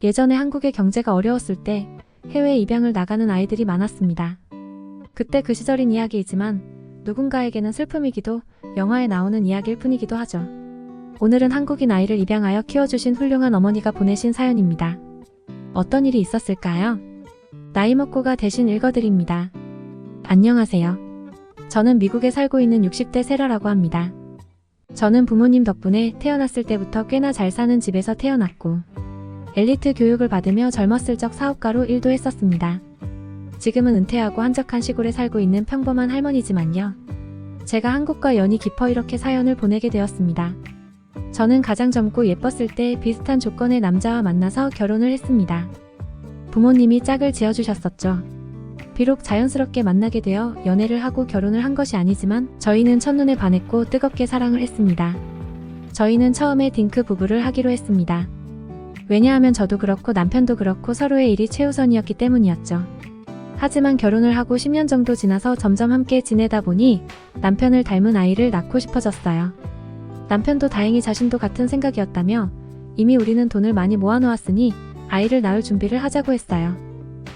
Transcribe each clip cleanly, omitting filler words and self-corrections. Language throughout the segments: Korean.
예전에 한국의 경제가 어려웠을 때 해외 입양을 나가는 아이들이 많았습니다. 그때 그 시절인 이야기이지만 누군가에게는 슬픔이기도 영화에 나오는 이야기일 뿐이기도 하죠. 오늘은 한국인 아이를 입양하여 키워주신 훌륭한 어머니가 보내신 사연입니다. 어떤 일이 있었을까요? 나이 먹고가 대신 읽어드립니다. 안녕하세요. 저는 미국에 살고 있는 60대 세라라고 합니다. 저는 부모님 덕분에 태어났을 때부터 꽤나 잘 사는 집에서 태어났고 엘리트 교육을 받으며 젊었을 적 사업가로 일도 했었습니다. 지금은 은퇴하고 한적한 시골에 살고 있는 평범한 할머니지만요. 제가 한국과 연이 깊어 이렇게 사연을 보내게 되었습니다. 저는 가장 젊고 예뻤을 때 비슷한 조건의 남자와 만나서 결혼을 했습니다. 부모님이 짝을 지어주셨었죠. 비록 자연스럽게 만나게 되어 연애를 하고 결혼을 한 것이 아니지만 저희는 첫눈에 반했고 뜨겁게 사랑을 했습니다. 저희는 처음에 딩크 부부를 하기로 했습니다. 왜냐하면 저도 그렇고 남편도 그렇고 서로의 일이 최우선이었기 때문이었죠. 하지만 결혼을 하고 10년 정도 지나서 점점 함께 지내다 보니 남편을 닮은 아이를 낳고 싶어졌어요. 남편도 다행히 자신도 같은 생각이었다며 이미 우리는 돈을 많이 모아놓았으니 아이를 낳을 준비를 하자고 했어요.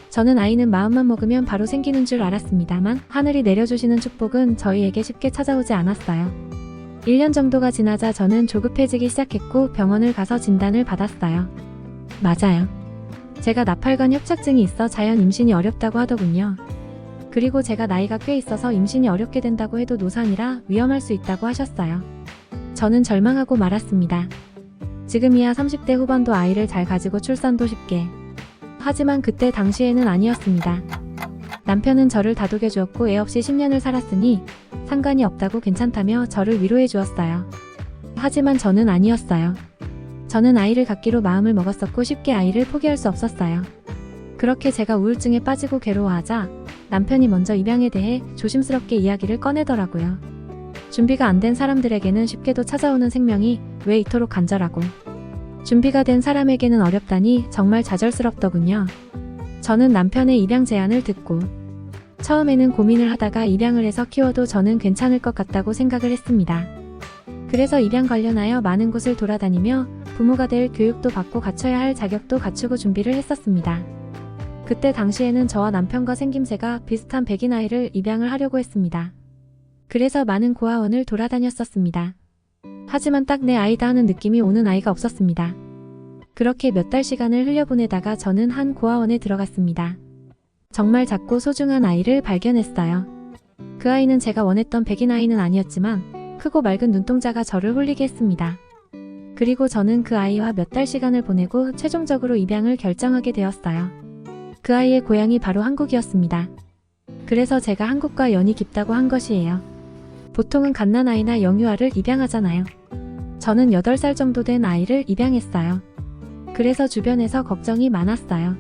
저는 아이는 마음만 먹으면 바로 생기는 줄 알았습니다만 하늘이 내려주시는 축복은 저희에게 쉽게 찾아오지 않았어요. 1년 정도가 지나자 저는 조급해지기 시작했고 병원을 가서 진단을 받았어요. 맞아요. 제가 나팔관 협착증이 있어 자연 임신이 어렵다고 하더군요. 그리고 제가 나이가 꽤 있어서 임신이 어렵게 된다고 해도 노산이라 위험할 수 있다고 하셨어요. 저는 절망하고 말았습니다. 지금이야 30대 후반도 아이를 잘 가지고 출산도 쉽게. 하지만 그때 당시에는 아니었습니다. 남편은 저를 다독여 주었고 애 없이 10년을 살았으니 상관이 없다고 괜찮다며 저를 위로해 주었어요. 하지만 저는 아니었어요. 저는 아이를 갖기로 마음을 먹었었고 쉽게 아이를 포기할 수 없었어요. 그렇게 제가 우울증에 빠지고 괴로워하자 남편이 먼저 입양에 대해 조심스럽게 이야기를 꺼내더라고요. 준비가 안 된 사람들에게는 쉽게도 찾아오는 생명이 왜 이토록 간절하고 준비가 된 사람에게는 어렵다니 정말 좌절스럽더군요. 저는 남편의 입양 제안을 듣고 처음에는 고민을 하다가 입양을 해서 키워도 저는 괜찮을 것 같다고 생각을 했습니다. 그래서 입양 관련하여 많은 곳을 돌아다니며 부모가 될 교육도 받고 갖춰야 할 자격도 갖추고 준비를 했었습니다. 그때 당시에는 저와 남편과 생김새가 비슷한 백인 아이를 입양을 하려고 했습니다. 그래서 많은 고아원을 돌아다녔었습니다. 하지만 딱 내 아이다 하는 느낌이 오는 아이가 없었습니다. 그렇게 몇 달 시간을 흘려보내다가 저는 한 고아원에 들어갔습니다. 정말 작고 소중한 아이를 발견했어요. 그 아이는 제가 원했던 백인 아이는 아니었지만 크고 맑은 눈동자가 저를 홀리게 했습니다. 그리고 저는 그 아이와 몇 달 시간을 보내고 최종적으로 입양을 결정하게 되었어요. 그 아이의 고향이 바로 한국이었습니다. 그래서 제가 한국과 연이 깊다고 한 것이에요. 보통은 갓난아이나 영유아를 입양하잖아요. 저는 8살 정도 된 아이를 입양했어요. 그래서 주변에서 걱정이 많았어요.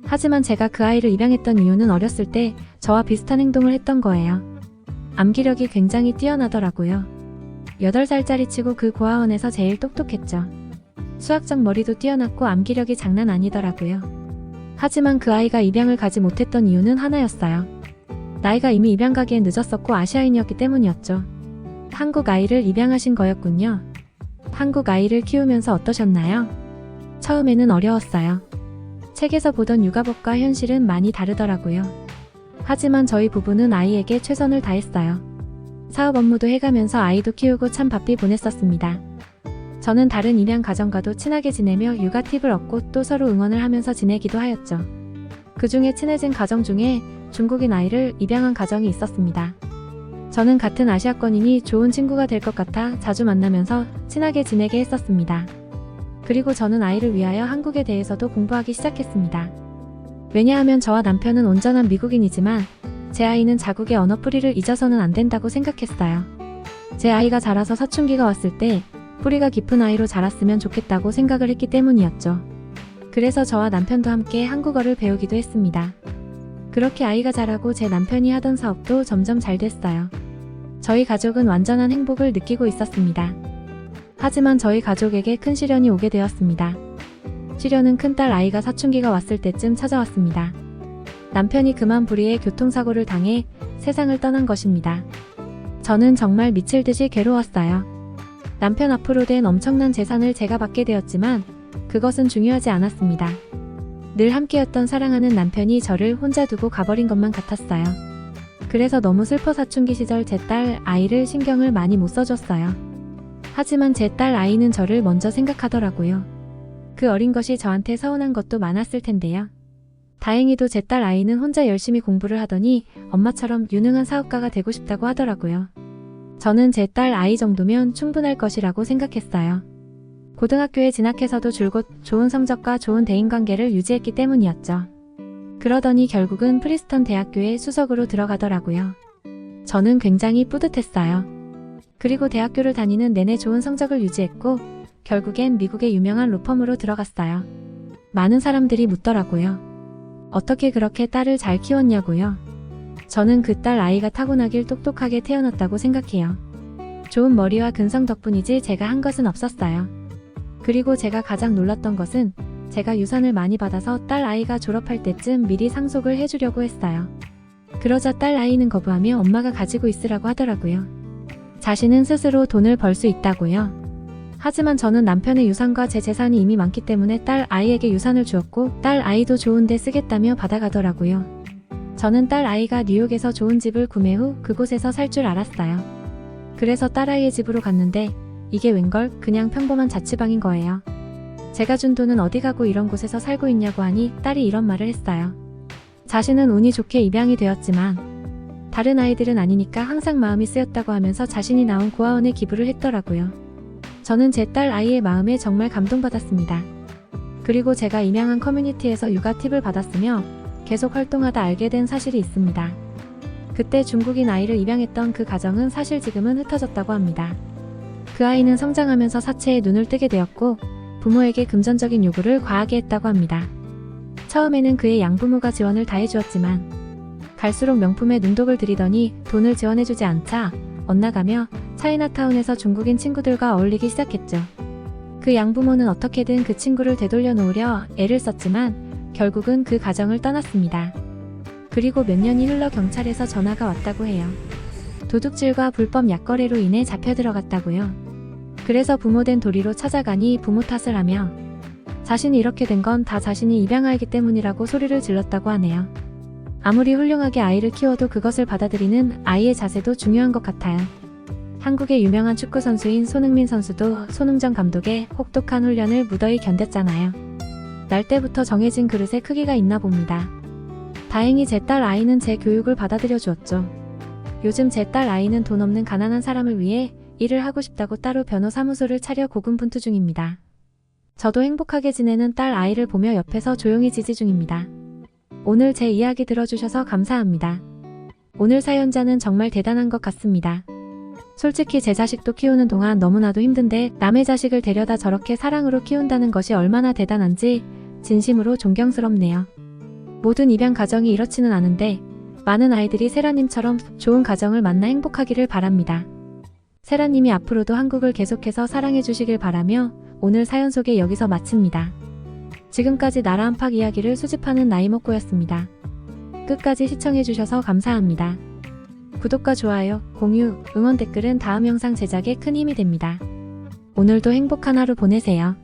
하지만 제가 그 아이를 입양했던 이유는 어렸을 때 저와 비슷한 행동을 했던 거예요. 암기력이 굉장히 뛰어나더라고요. 8살짜리 치고 그 고아원에서 제일 똑똑했죠. 수학적 머리도 뛰어났고 암기력이 장난 아니더라고요. 하지만 그 아이가 입양을 가지 못했던 이유는 하나였어요. 나이가 이미 입양 가기엔 늦었었고 아시아인이었기 때문이었죠. 한국 아이를 입양하신 거였군요. 한국 아이를 키우면서 어떠셨나요? 처음에는 어려웠어요. 책에서 보던 육아법과 현실은 많이 다르더라고요. 하지만 저희 부부는 아이에게 최선을 다했어요. 사업 업무도 해가면서 아이도 키우고 참 바삐 보냈었습니다. 저는 다른 입양 가정과도 친하게 지내며 육아 팁을 얻고 또 서로 응원을 하면서 지내기도 하였죠. 그 중에 친해진 가정 중에 중국인 아이를 입양한 가정이 있었습니다. 저는 같은 아시아권이니 좋은 친구가 될 것 같아 자주 만나면서 친하게 지내게 했었습니다. 그리고 저는 아이를 위하여 한국에 대해서도 공부하기 시작했습니다. 왜냐하면 저와 남편은 온전한 미국인이지만 제 아이는 자국의 언어 뿌리를 잊어서는 안 된다고 생각했어요. 제 아이가 자라서 사춘기가 왔을 때 뿌리가 깊은 아이로 자랐으면 좋겠다고 생각을 했기 때문이었죠. 그래서 저와 남편도 함께 한국어를 배우기도 했습니다. 그렇게 아이가 자라고 제 남편이 하던 사업도 점점 잘 됐어요. 저희 가족은 완전한 행복을 느끼고 있었습니다. 하지만 저희 가족에게 큰 시련이 오게 되었습니다. 시련은 큰딸 아이가 사춘기가 왔을 때쯤 찾아왔습니다. 남편이 그만 불의의 교통사고를 당해 세상을 떠난 것입니다. 저는 정말 미칠 듯이 괴로웠어요. 남편 앞으로 된 엄청난 재산을 제가 받게 되었지만 그것은 중요하지 않았습니다. 늘 함께였던 사랑하는 남편이 저를 혼자 두고 가버린 것만 같았어요. 그래서 너무 슬퍼 사춘기 시절 제 딸 아이를 신경을 많이 못 써줬어요. 하지만 제 딸 아이는 저를 먼저 생각하더라고요. 그 어린 것이 저한테 서운한 것도 많았을 텐데요. 다행히도 제 딸 아이는 혼자 열심히 공부를 하더니 엄마처럼 유능한 사업가가 되고 싶다고 하더라고요. 저는 제 딸 아이 정도면 충분할 것이라고 생각했어요. 고등학교에 진학해서도 줄곧 좋은 성적과 좋은 대인관계를 유지했기 때문이었죠. 그러더니 결국은 프리스턴 대학교에 수석으로 들어가더라고요. 저는 굉장히 뿌듯했어요. 그리고 대학교를 다니는 내내 좋은 성적을 유지했고 결국엔 미국의 유명한 로펌으로 들어갔어요. 많은 사람들이 묻더라고요. 어떻게 그렇게 딸을 잘 키웠냐고요. 저는 그 딸 아이가 타고나길 똑똑하게 태어났다고 생각해요. 좋은 머리와 근성 덕분이지 제가 한 것은 없었어요. 그리고 제가 가장 놀랐던 것은 제가 유산을 많이 받아서 딸 아이가 졸업할 때쯤 미리 상속을 해주려고 했어요. 그러자 딸 아이는 거부하며 엄마가 가지고 있으라고 하더라고요. 자신은 스스로 돈을 벌 수 있다고요. 하지만 저는 남편의 유산과 제 재산이 이미 많기 때문에 딸 아이에게 유산을 주었고 딸 아이도 좋은데 쓰겠다며 받아가더라고요. 저는 딸 아이가 뉴욕에서 좋은 집을 구매 후 그곳에서 살 줄 알았어요. 그래서 딸 아이의 집으로 갔는데 이게 웬걸 그냥 평범한 자취방인 거예요. 제가 준 돈은 어디 가고 이런 곳에서 살고 있냐고 하니 딸이 이런 말을 했어요. 자신은 운이 좋게 입양이 되었지만 다른 아이들은 아니니까 항상 마음이 쓰였다고 하면서 자신이 나온 고아원에 기부를 했더라고요. 저는 제 딸 아이의 마음에 정말 감동받았습니다. 그리고 제가 입양한 커뮤니티에서 육아 팁을 받았으며 계속 활동하다 알게 된 사실이 있습니다. 그때 중국인 아이를 입양했던 그 가정은 사실 지금은 흩어졌다고 합니다. 그 아이는 성장하면서 사체에 눈을 뜨게 되었고 부모에게 금전적인 요구를 과하게 했다고 합니다. 처음에는 그의 양부모가 지원을 다 해주었지만 갈수록 명품에 눈독을 들이더니 돈을 지원해주지 않자 엇나가며 차이나타운에서 중국인 친구들과 어울리기 시작했죠. 그 양부모는 어떻게든 그 친구를 되돌려 놓으려 애를 썼지만 결국은 그 가정을 떠났습니다. 그리고 몇 년이 흘러 경찰에서 전화가 왔다고 해요. 도둑질과 불법 약거래로 인해 잡혀 들어갔다고요. 그래서 부모된 도리로 찾아가니 부모 탓을 하며 자신이 이렇게 된 건 다 자신이 입양아이기 때문이라고 소리를 질렀다고 하네요. 아무리 훌륭하게 아이를 키워도 그것을 받아들이는 아이의 자세도 중요한 것 같아요. 한국의 유명한 축구 선수인 손흥민 선수도 손흥정 감독의 혹독한 훈련을 무더히 견뎠잖아요. 날 때부터 정해진 그릇에 크기가 있나 봅니다. 다행히 제 딸 아이는 제 교육을 받아들여 주었죠. 요즘 제 딸 아이는 돈 없는 가난한 사람을 위해 일을 하고 싶다고 따로 변호사무소를 차려 고군분투 중입니다. 저도 행복하게 지내는 딸 아이를 보며 옆에서 조용히 지지 중입니다. 오늘 제 이야기 들어주셔서 감사합니다. 오늘 사연자는 정말 대단한 것 같습니다. 솔직히 제 자식도 키우는 동안 너무나도 힘든데 남의 자식을 데려다 저렇게 사랑으로 키운다는 것이 얼마나 대단한지 진심으로 존경스럽네요. 모든 입양 가정이 이렇지는 않은데 많은 아이들이 세라님처럼 좋은 가정을 만나 행복하기를 바랍니다. 세라님이 앞으로도 한국을 계속해서 사랑해 주시길 바라며 오늘 사연 소개 여기서 마칩니다. 지금까지 나라 안팎 이야기를 수집하는 나이먹고였습니다. 끝까지 시청해 주셔서 감사합니다. 구독과 좋아요, 공유, 응원 댓글은 다음 영상 제작에 큰 힘이 됩니다. 오늘도 행복한 하루 보내세요.